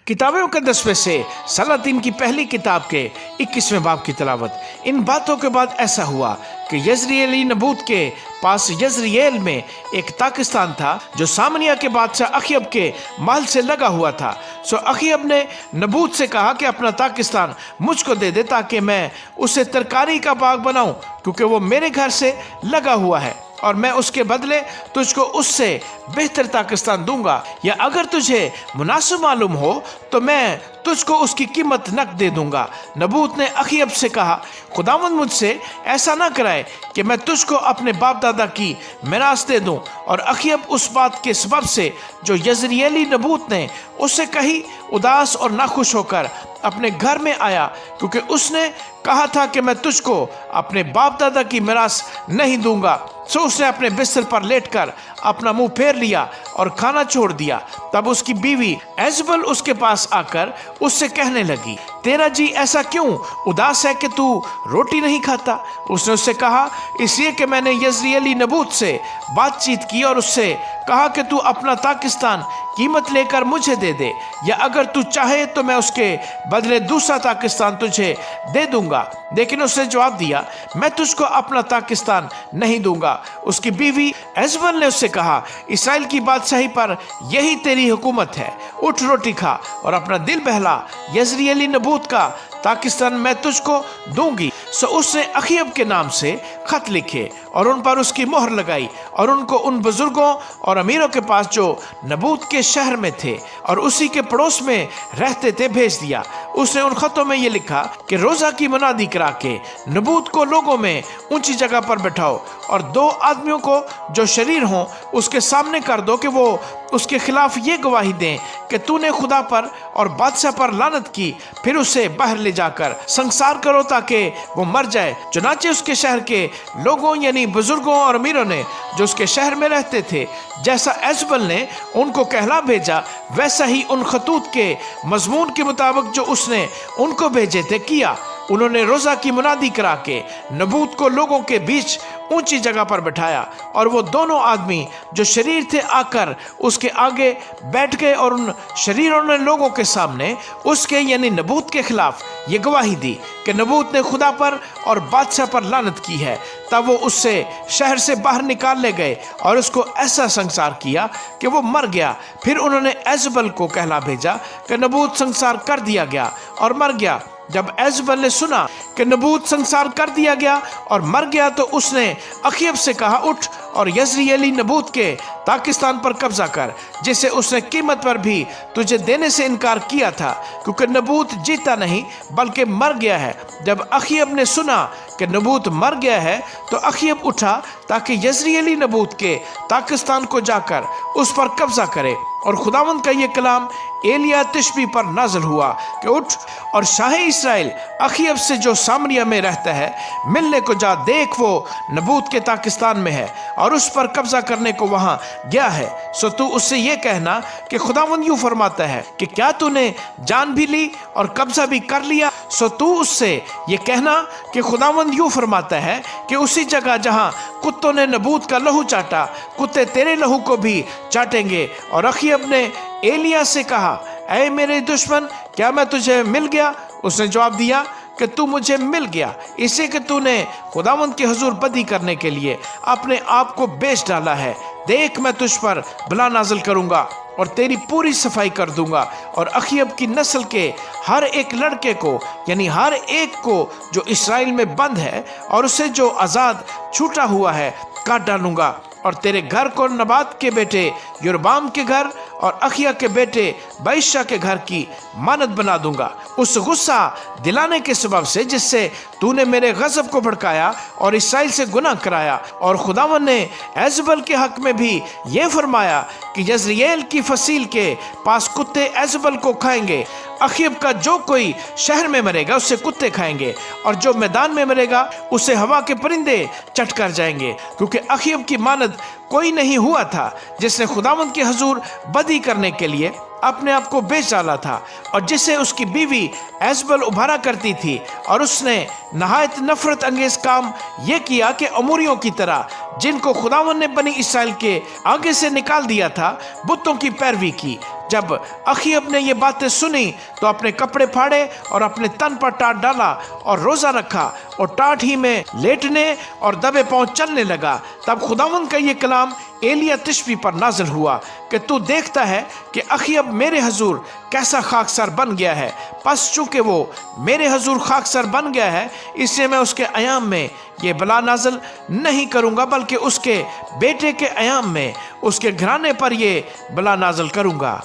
किताब मुकद्दस में से सलातीन की पहली किताब के 21वें बाब की तिलावत। इन बातों के बाद ऐसा हुआ कि यजरियली नबूत के पास यजरियल में एक ताकिस्तान था जो सामनिया के बादशाह अखयब के महल से लगा हुआ था। सो अखयब ने नबूत से कहा कि अपना ताकिस्तान मुझको दे दे ताकि मैं उसे तरकारी का बाग बनाऊं, क्योंकि वो मेरे घर से लगा हुआ है और मैं उसके बदले तुझको उससे बेहतर ताकिस्तान दूंगा, या अगर तुझे मुनासिब मालूम हो तो मैं तुझको उसकी कीमत नकद दे दूंगा। नबूत ने अखयब से कहा, खुदावंद मुझसे ऐसा ना कराए कि मैं तुझको अपने बाप दादा की मिरास दे दूं। और अखयब उस बात के सबब से जो यजरियली नबूत ने उससे कही उदास और नाखुश होकर अपने घर में आया, क्योंकि उसने कहा था कि मैं तुझको अपने बाप दादा की मिरास नहीं दूंगा। सो उसने अपने बिस्तर पर लेटकर अपना मुंह फेर लिया और खाना छोड़ दिया। तब उसकी बीवी एजबल उसके पास आकर उससे कहने लगी, तेरा जी ऐसा क्यों उदास है कि तू रोटी नहीं खाता? उसने उससे कहा, इसलिए कि मैंने यजरियली नबूत से बातचीत की और उससे कहा कि तू अपना ताकिस्तान कीमत लेकर मुझे दे दे, या अगर तू चाहे तो मैं उसके बदले दूसरा ताकिस्तान तुझे दे दूंगा। लेकिन उसने जवाब दिया, मैं तुझको अपना ताकिस्तान नहीं दूंगा। उसकी बीवी एजबल ने उससे कहा, इसराइल की बादशाही पर यही तेरी हुकूमत है, उठ रोटी खा और अपना दिल बहला, यजरियली नबूत का ताकिस्तान मैं तुझको दूंगी। सो उसने अखयब के नाम से खत लिखे और उन पर उसकी मोहर लगाई और उनको उन बुजुर्गों और अमीरों के पास जो नबूत के शहर में थे और उसी के पड़ोस में रहते थे भेज दिया। उसने उन खतों में ये लिखा कि रोजा की मुनादी करा के नबूत को लोगों में ऊंची जगह पर बैठाओ और दो आदमियों को जो शरीर हों उसके सामने कर दो कि वो उसके खिलाफ ये गवाही दें कि तूने खुदा पर और बादशाह पर लानत की, फिर उसे बाहर ले जाकर संसार करो ताकि वो मर जाए। चुनाचे उसके शहर के लोगों यानी बुजुर्गों और अमीरों ने जो उसके शहर में रहते थे, जैसा एजबल ने उनको कहला भेजा, वैसा ही उन खतूत के मजमून के मुताबिक जो उसने उनको भेजे थे किया। उन्होंने रोजा की मुनादी करा के नबूत को लोगों के बीच ऊंची जगह पर बैठाया और वो दोनों आदमी जो शरीर थे आकर उसके आगे बैठ गए और उन शरीरों ने लोगों के सामने उसके यानी नबूत के खिलाफ ये गवाही दी कि नबूत ने खुदा पर और बादशाह पर लानत की है। तब वो उससे शहर से बाहर निकाल ले गए और उसको ऐसा संसार किया कि वो मर गया। फिर उन्होंने एजबल को कहला भेजा कि नबूत संसार कर दिया गया और मर गया। जब एजबल ने सुना कि नबूत संसार कर दिया गया और मर गया तो उसने अखयब से कहा, उठ और यजरियली नबूत के ताकिस्तान पर कब्जा कर, जिसे उसने कीमत पर भी तुझे देने से इनकार किया था, क्योंकि नबूत जीता नहीं बल्कि मर गया है। जब अखयब ने सुना कि नबूत मर गया है तो अखयब उठा ताकि यजरियली नबूत के ताकिस्तान को जाकर उस पर कब्जा करे। और खुदावंद का ये कलाम एलिया तिशबी पर नाज़िल हुआ कि उठ और शाह इस्राएल अखयब से जो सामरिया में रहता है मिलने को जा, देख वो नबूत के ताकिस्तान में है और उस पर कब्जा करने को वहाँ गया है। सो तू उससे ये कहना कि खुदावंद यूँ फरमाता है कि क्या तूने जान भी ली और कब्जा भी कर लिया? सो तू उससे ये कहना कि खुदावंद यूँ फरमाता है कि उसी जगह जहाँ कुत्तों ने नबूत का लहू चाटा, कुत्ते तेरे लहू को भी चाटेंगे। और अखयब ने एलिया से कहा, ऐ मेरे दुश्मन, क्या मैं तुझे मिल गया? उसने जवाब दिया कि तू मुझे मिल गया इससे कि तूने खुदावंद के हुजूर बदी करने के लिए अपने आप को बेच डाला है। देख मैं तुझ पर बला नाज़िल करूंगा और तेरी पूरी सफाई कर दूंगा और अखयब की नस्ल के हर एक लड़के को यानी हर एक को जो इसराइल में बंद है और उसे जो आज़ाद छूटा हुआ है काट डालूंगा, और तेरे घर को नबात के बेटे योरबाम के घर और अखिया के बेटे बाइशा के घर की मानद बना दूंगा, उस गुस्सा दिलाने के सबब से जिससे तूने मेरे गज़ब को भड़काया और इसराइल से गुनाह कराया। और खुदावन ने एजबल के हक में भी ये फरमाया कि यजरियल की फसील के पास कुत्ते एजबल को खाएंगे। अखयब का जो कोई शहर में मरेगा उससे कुत्ते खाएंगे और जो मैदान में मरेगा उसे हवा के परिंदे चट कर जाएंगे, क्योंकि अखयब की मानद कोई नहीं हुआ था जिसने खुदावंद के हुजूर बदी करने के लिए अपने आप को बेच डाला था और जिसे उसकी बीवी एजबल उभारा करती थी। और उसने नहायत नफरत अंगेज काम यह किया कि अमूरियों की तरह जिनको खुदावंद ने बनी इसराइल के आगे से निकाल दिया था बुतों की पैरवी की। جب اخیب نے یہ باتیں سنی تو اپنے کپڑے پھاڑے اور اپنے تن پر ٹاٹ ڈالا اور روزہ رکھا اور ٹاٹ ہی میں لیٹنے اور دبے پاؤں چلنے لگا۔ تب خداوند کا یہ کلام ایلیاہ تشبی پر نازل ہوا کہ تو دیکھتا ہے کہ اخیب میرے حضور کیسا خاکسار بن گیا ہے، پس چونکہ وہ میرے حضور خاکسار بن گیا ہے، اس لیے میں اس کے ایام میں یہ بلا نازل نہیں کروں گا، بلکہ اس کے بیٹے کے ایام میں اس کے گھرانے پر یہ بلا نازل کروں گا۔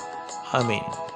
آمین۔